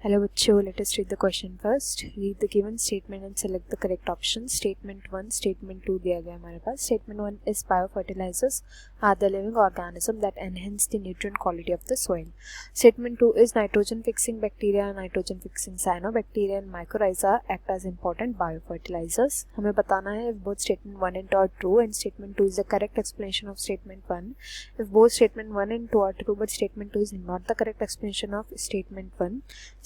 Hello बच्चों, let us read the question first. Read the given statement and select the correct option. Statement 1, Statement 2 दिया गया हमारे पास. Statement 1 is biofertilizers are the living organism that enhance the nutrient quality of the soil. Statement 2 is nitrogen fixing bacteria, nitrogen fixing cyanobacteria and mycorrhiza act as important biofertilizers. हमें बताना है if both statement 1 and 2 are true and statement 2 is the correct explanation of statement 1. If both statement 1 and 2 are true but statement 2 is not the correct explanation of statement 1.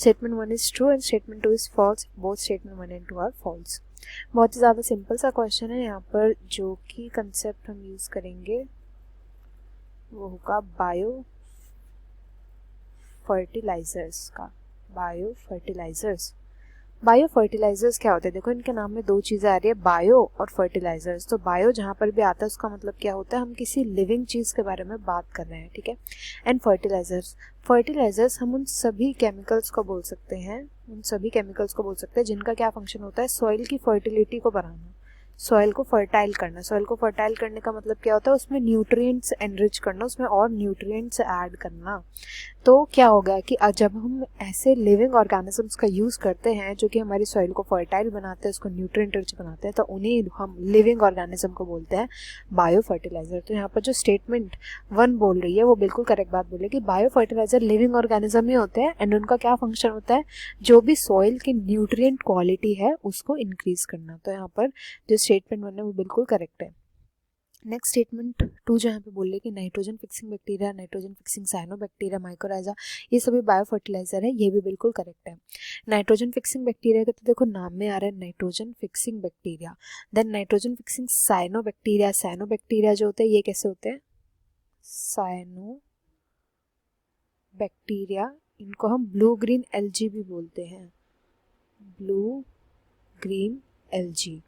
Statement 1 is true and statement 2 is false. Both statement 1 and 2 are false. बहुत ही ज़्यादा simple सा question है. यहाँ पर जो कि concept हम यूज़ करेंगे वो होगा बायो फर्टिलाइजर्स का. बायो फर्टिलाइजर्स क्या होते हैं? देखो इनके नाम में दो चीज़ें आ रही है, बायो और फर्टिलाइजर्स. तो बायो जहाँ पर भी आता है उसका मतलब क्या होता है, हम किसी लिविंग चीज़ के बारे में बात कर रहे हैं, ठीक है. एंड फर्टिलाइजर्स हम उन सभी केमिकल्स को बोल सकते हैं, जिनका क्या फंक्शन होता है, सॉइल की फर्टिलिटी को बढ़ाना, सॉइल को फर्टाइल करना. सॉइल को फर्टाइल करने का मतलब क्या होता है, उसमें न्यूट्रिएंट्स एनरिच करना, उसमें और न्यूट्रिएंट्स ऐड करना. तो क्या होगा कि जब हम ऐसे लिविंग ऑर्गेनिजम्स का यूज़ करते हैं जो कि हमारी सॉइल को फर्टाइल बनाते हैं, उसको न्यूट्रिएंट रिच बनाते हैं, तो उन्हें हम लिविंग ऑर्गेनिज्म को बोलते हैं बायो फर्टिलाइजर. तो यहाँ पर जो स्टेटमेंट 1 बोल रही है वो बिल्कुल करेक्ट बात बोले कि बायो फर्टिलाइजर लिविंग ऑर्गेनिज्म ही होते हैं एंड उनका क्या फंक्शन होता है, जो भी सॉइल की न्यूट्रिएंट क्वालिटी है उसको इंक्रीज करना. तो यहाँ पर जो स्टेटमेंट 1 है वो बिल्कुल करेक्ट है. नेक्स्ट स्टेटमेंट 2 जो यहाँ पे बोल रहे कि nitrogen fixing bacteria, nitrogen fixing cyanobacteria, mycorrhiza ये सभी बायो फर्टिलाइजर है, ये भी बिल्कुल करेक्ट है. नाइट्रोजन फिक्सिंग बैक्टीरिया का तो देखो नाम में आ रहा है nitrogen fixing bacteria. Then nitrogen fixing cyanobacteria जो होते हैं ये कैसे होते हैं, साइनोबैक्टीरिया, इनको हम ब्लू ग्रीन एल्गी भी बोलते हैं, ब्लू ग्रीन एल्गी.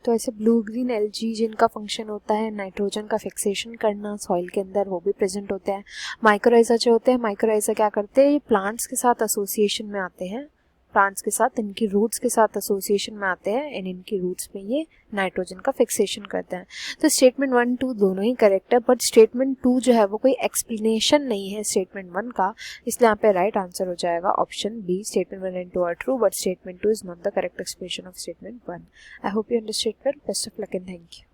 तो ऐसे ब्लू ग्रीन एल्गी जिनका फंक्शन होता है नाइट्रोजन का फिक्सेशन करना सॉइल के अंदर, वो भी प्रेजेंट होते हैं. माइकोराइजा जो होते हैं, माइकोराइजा क्या करते हैं, ये प्लांट्स के साथ एसोसिएशन में आते हैं, प्लांट्स के साथ, इनकी रूट्स के साथ एसोसिएशन में आते हैं एंड इनकी रूट्स में ये नाइट्रोजन का फिक्सेशन करते हैं. तो स्टेटमेंट 1 2 दोनों ही करेक्ट है, बट स्टेटमेंट 2 जो है वो कोई एक्सप्लेनेशन नहीं है स्टेटमेंट 1 का, इसलिए यहाँ पे राइट आंसर हो जाएगा option B. Statement 1 and 2 are true but statement 2 is not the correct explanation of statement 1. I hope you understood. Best of luck and thank you.